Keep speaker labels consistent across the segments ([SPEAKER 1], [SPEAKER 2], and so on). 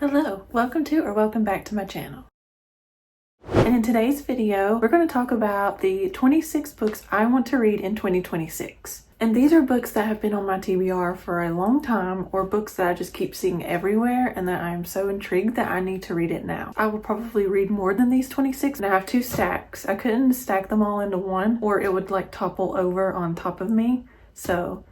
[SPEAKER 1] Hello, welcome to or welcome back to my channel. And in today's video, we're going to talk about the 26 books I want to read in 2026. And these are books that have been on my TBR for a long time, or books that I just keep seeing everywhere and that I am so intrigued that I need to read it now. I will probably read more than these 26, and I have two stacks. I couldn't stack them all into one or it would like topple over on top of me. So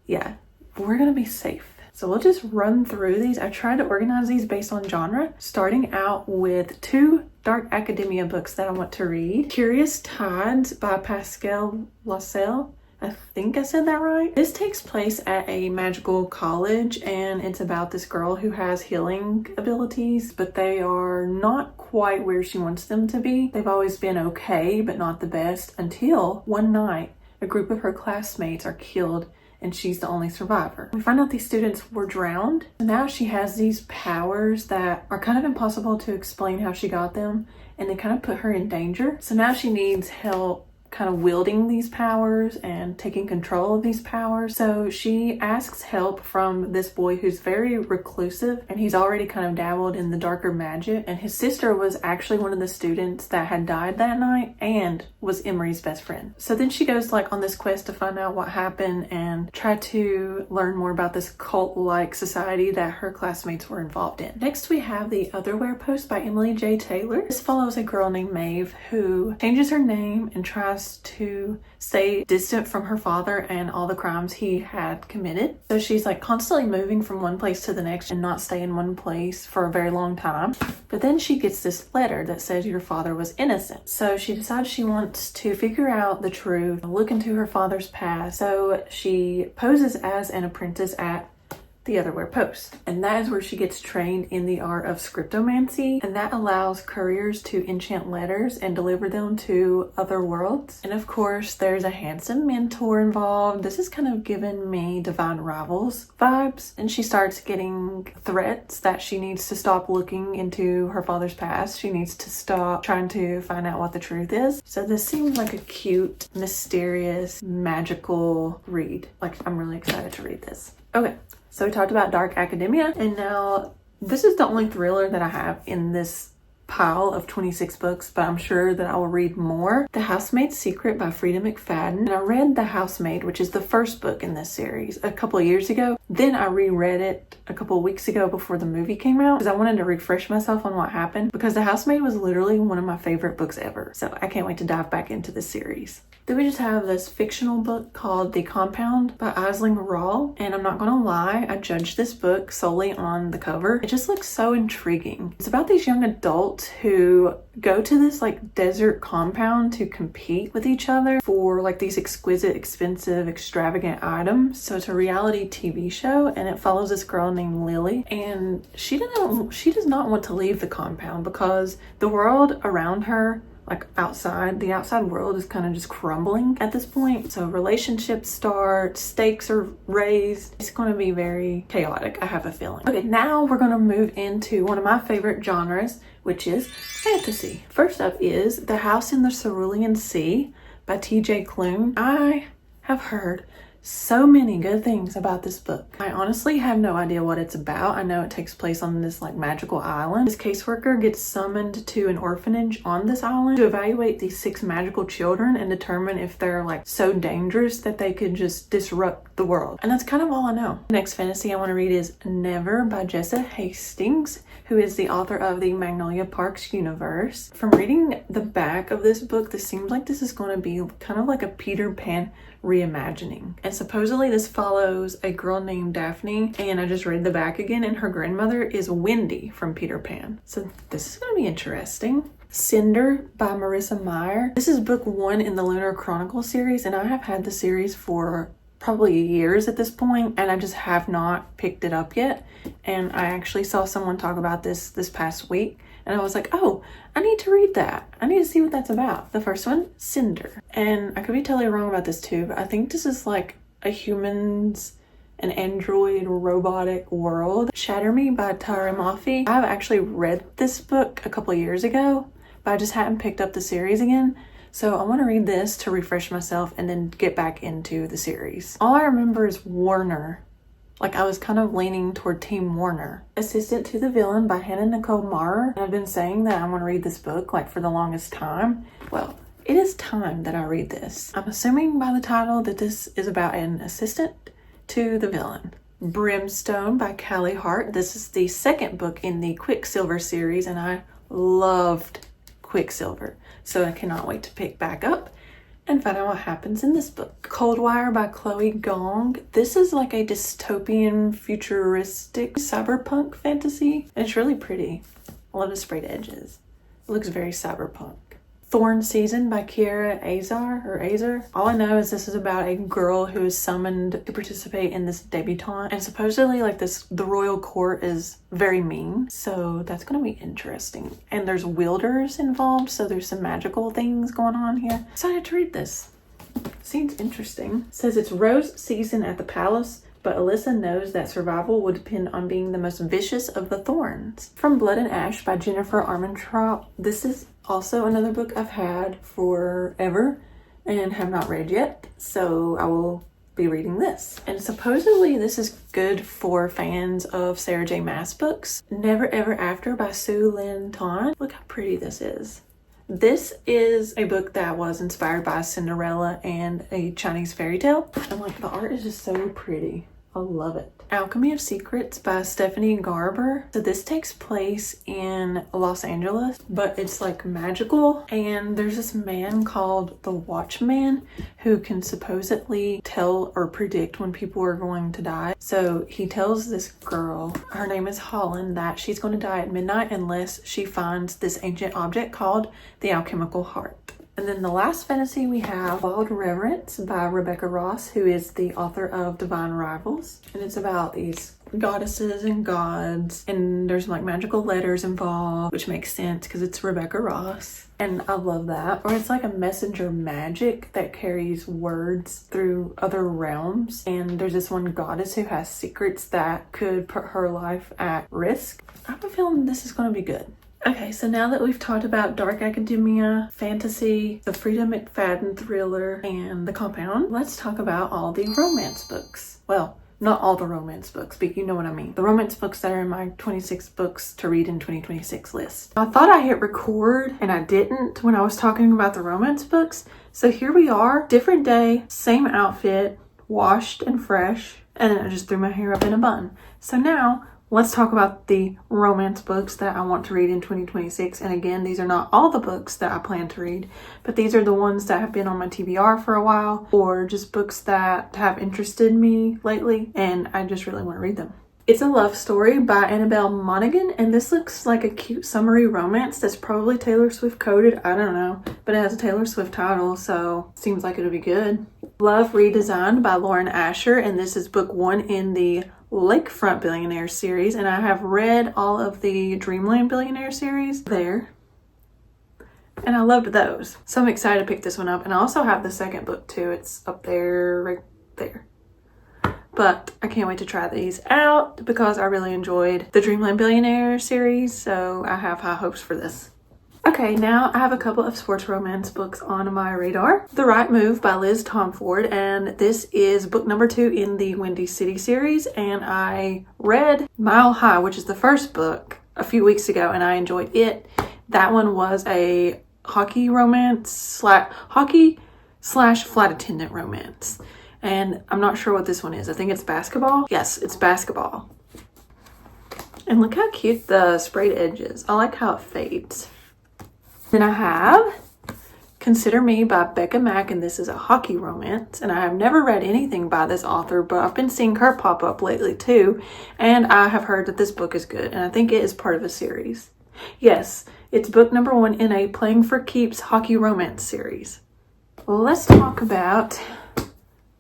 [SPEAKER 1] yeah, we're going to be safe. So we'll just run through these. I tried to organize these based on genre, starting out with two dark academia books that I want to read. Curious Tides by Pascal Lassalle. I think I said that right. This takes place at a magical college, and it's about this girl who has healing abilities, but they are not quite where she wants them to be. They've always been okay, but not the best, until one night a group of her classmates are killed and she's the only survivor. We find out these students were drowned. Now she has these powers that are kind of impossible to explain how she got them, and they kind of put her in danger. So now she needs help kind of wielding these powers and taking control of these powers. So she asks help from this boy who's very reclusive, and he's already kind of dabbled in the darker magic. And his sister was actually one of the students that had died that night and was Emery's best friend. So then she goes like on this quest to find out what happened and try to learn more about this cult-like society that her classmates were involved in. Next we have The Otherwhere Post by Emily J. Taylor. This follows a girl named Maeve who changes her name and tries to stay distant from her father and all the crimes he had committed. So she's like constantly moving from one place to the next and not stay in one place for a very long time. But then she gets this letter that says your father was innocent. So she decides she wants to figure out the truth, look into her father's past. So she poses as an apprentice at The Otherwhere Post, and that is where she gets trained in the art of scriptomancy, and that allows couriers to enchant letters and deliver them to other worlds. And of course there's a handsome mentor involved. This is kind of given me Divine Rivals vibes, and she starts getting threats that she needs to stop looking into her father's past. She needs to stop trying to find out what the truth is. So this seems like a cute, mysterious, magical read. Like, I'm really excited to read this. Okay, so we talked about dark academia, and now this is the only thriller that I have in this pile of 26 books, but I'm sure that I will read more. The Housemaid's Secret by Frida McFadden. And I read The Housemaid, which is the first book in this series, a couple of years ago. Then I reread it a couple of weeks ago before the movie came out because I wanted to refresh myself on what happened, because The Housemaid was literally one of my favorite books ever. So I can't wait to dive back into the series. Then we just have this fictional book called The Compound by Aisling Rawl. And I'm not gonna lie, I judged this book solely on the cover. It just looks so intriguing. It's about these young adults who go to this like desert compound to compete with each other for like these exquisite, expensive, extravagant items. So it's a reality TV show, and it follows this girl named Lily, and she does not want to leave the compound because the world around her, like the outside world is kind of just crumbling at this point. So relationships start, stakes are raised. It's going to be very chaotic, I have a feeling. Okay, now we're going to move into one of my favorite genres, which is fantasy. First up is The House in the Cerulean Sea by T.J. Klune. I have heard so many good things about this book. I honestly have no idea what it's about. I know it takes place on this like magical island. This caseworker gets summoned to an orphanage on this island to evaluate these 6 magical children and determine if they're like so dangerous that they could just disrupt the world. And that's kind of all I know. The next fantasy I want to read is Never by Jessa Hastings, who is the author of the Magnolia Parks universe. From reading the back of this book, this seems like this is going to be kind of like a Peter Pan reimagining. And supposedly this follows a girl named Daphne, and I just read the back again, and her grandmother is Wendy from Peter Pan. So this is going to be interesting. Cinder by Marissa Meyer. This is book 1 in the Lunar Chronicle series, and I have had the series for probably years at this point, and I just have not picked it up yet. And I actually saw someone talk about this past week, and I was like, oh, I need to read that. I need to see what that's about. The first one, Cinder. And I could be totally wrong about this too, but I think this is like a humans and android robotic world. Shatter Me by Tara Mafi. I've actually read this book a couple of years ago, but I just hadn't picked up the series again. So I want to read this to refresh myself and then get back into the series. All I remember is Warner Like, I was kind of leaning toward Team Warner. Assistant to the Villain by Hannah Nicole Maurer. I've been saying that I want to read this book like for the longest time. Well, it is time that I read this. I'm assuming by the title that this is about an assistant to the villain. Brimstone by Callie Hart. This is the second book in the Quicksilver series, and I loved Quicksilver, so I cannot wait to pick back up and find out what happens in this book. Coldwire by Chloe Gong. This is like a dystopian, futuristic, cyberpunk fantasy. And it's really pretty. I love the sprayed edges. It looks very cyberpunk. Thorn Season by Kiera Azar. All I know is this is about a girl who is summoned to participate in this debutante, and supposedly like the royal court is very mean, so that's gonna be interesting. And there's wielders involved, so there's some magical things going on here. Excited to read this. Seems interesting. It says it's rose season at the palace, but Alyssa knows that survival will depend on being the most vicious of the thorns. From Blood and Ash by Jennifer Armentrout. This is also another book I've had forever and have not read yet, so I will be reading this. And supposedly this is good for fans of Sarah J Maas books. Never Ever After by Sue Lin Tan. Look how pretty this is. This is a book that was inspired by Cinderella and a Chinese fairy tale. And like, the art is just so pretty. I love it. Alchemy of Secrets by Stephanie Garber. So this takes place in Los Angeles, but it's like magical. And there's this man called the Watchman who can supposedly tell or predict when people are going to die. So he tells this girl, her name is Holland, that she's going to die at midnight unless she finds this ancient object called the alchemical heart. And then the last fantasy we have, Wild Reverence by Rebecca Ross, who is the author of Divine Rivals. And it's about these goddesses and gods, and there's like magical letters involved, which makes sense because it's Rebecca Ross. And I love that. Or it's like a messenger magic that carries words through other realms. And there's this one goddess who has secrets that could put her life at risk. I have a feeling this is going to be good. Okay, so now that we've talked about dark academia, fantasy, the Frida McFadden thriller, and The Compound, let's talk about all the romance books. Well, not all the romance books, but you know what I mean. The romance books that are in my 26 books to read in 2026 list. I thought I hit record and I didn't when I was talking about the romance books. So here we are, different day, same outfit, washed and fresh, and then I just threw my hair up in a bun. So now, let's talk about the romance books that I want to read in 2026. And again, these are not all the books that I plan to read, but these are the ones that have been on my TBR for a while, or just books that have interested me lately, and I just really want to read them. It's a Love Story by Annabelle Monaghan, and this looks like a cute summery romance that's probably Taylor Swift coded. I don't know, but it has a Taylor Swift title, so seems like it'll be good. Love Redesigned by Lauren Asher, and this is book 1 in the Lakefront Billionaire series, and I have read all of the Dreamland Billionaire series there, and I loved those, so I'm excited to pick this one up. And I also have the second book too. It's up there, right there, but I can't wait to try these out because I really enjoyed the Dreamland Billionaire series, so I have high hopes for this. Okay, now I have a couple of sports romance books on my radar. The Right Move by Liz Tomford, and this is book number 2 in the Windy City series, and I read Mile High, which is the first book, a few weeks ago, and I enjoyed it. That one was a hockey romance, hockey / flight attendant romance, and I'm not sure what this one is. I think it's basketball. Yes, it's basketball. And look how cute the sprayed edge is. I like how it fades. Then I have Consider Me by Becca Mack, and this is a hockey romance, and I have never read anything by this author, but I've been seeing her pop up lately too, and I have heard that this book is good, and I think it is part of a series. Yes, it's book number 1 in a Playing for Keeps hockey romance series. Let's talk about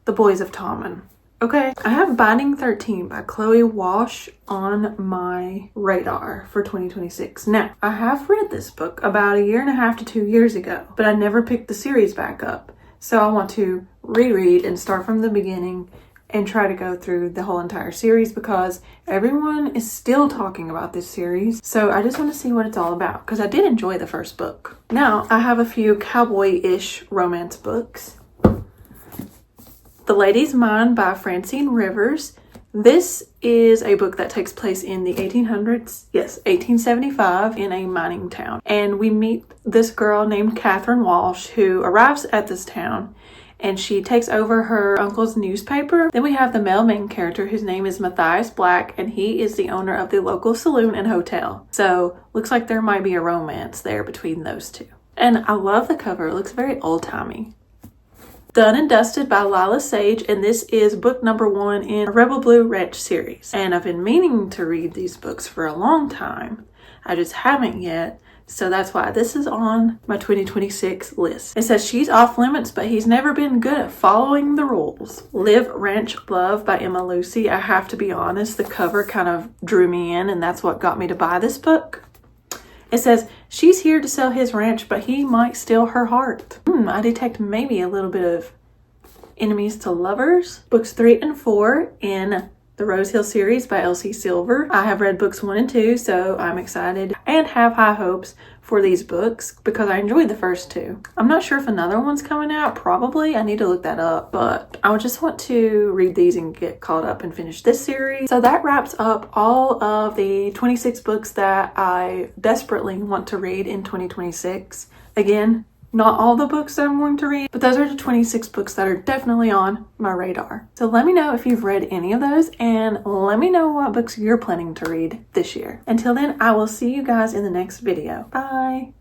[SPEAKER 1] The Boys of Tommen. Okay, I have Binding 13 by Chloe Walsh on my radar for 2026. Now, I have read this book about 1.5 to 2 years ago, but I never picked the series back up. So I want to reread and start from the beginning and try to go through the whole entire series because everyone is still talking about this series. So I just want to see what it's all about because I did enjoy the first book. Now, I have a few cowboy-ish romance books. The Lady's Mind by Francine Rivers. This is a book that takes place in the 1800s, yes, 1875, in a mining town. And we meet this girl named Catherine Walsh who arrives at this town and she takes over her uncle's newspaper. Then we have the male main character whose name is Matthias Black, and he is the owner of the local saloon and hotel. So looks like there might be a romance there between those two. And I love the cover. It looks very old-timey. Done and Dusted by Lila Sage, and this is book number 1 in a Rebel Blue Ranch series. And I've been meaning to read these books for a long time. I just haven't yet, so that's why this is on my 2026 list. It says she's off limits, but he's never been good at following the rules. Live Ranch Love by Emma Lucy. I have to be honest, the cover kind of drew me in, and that's what got me to buy this book. It says, she's here to sell his ranch, but he might steal her heart. I detect maybe a little bit of enemies to lovers. Books 3 and 4 in the Rose Hill series by Elsie Silver. I have read books 1 and 2, so I'm excited and have high hopes for these books because I enjoyed the first 2. I'm not sure if another one's coming out. Probably. I need to look that up, but I just want to read these and get caught up and finish this series. So that wraps up all of the 26 books that I desperately want to read in 2026. Again, not all the books that I'm going to read, but those are the 26 books that are definitely on my radar. So let me know if you've read any of those, and let me know what books you're planning to read this year. Until then, I will see you guys in the next video. Bye!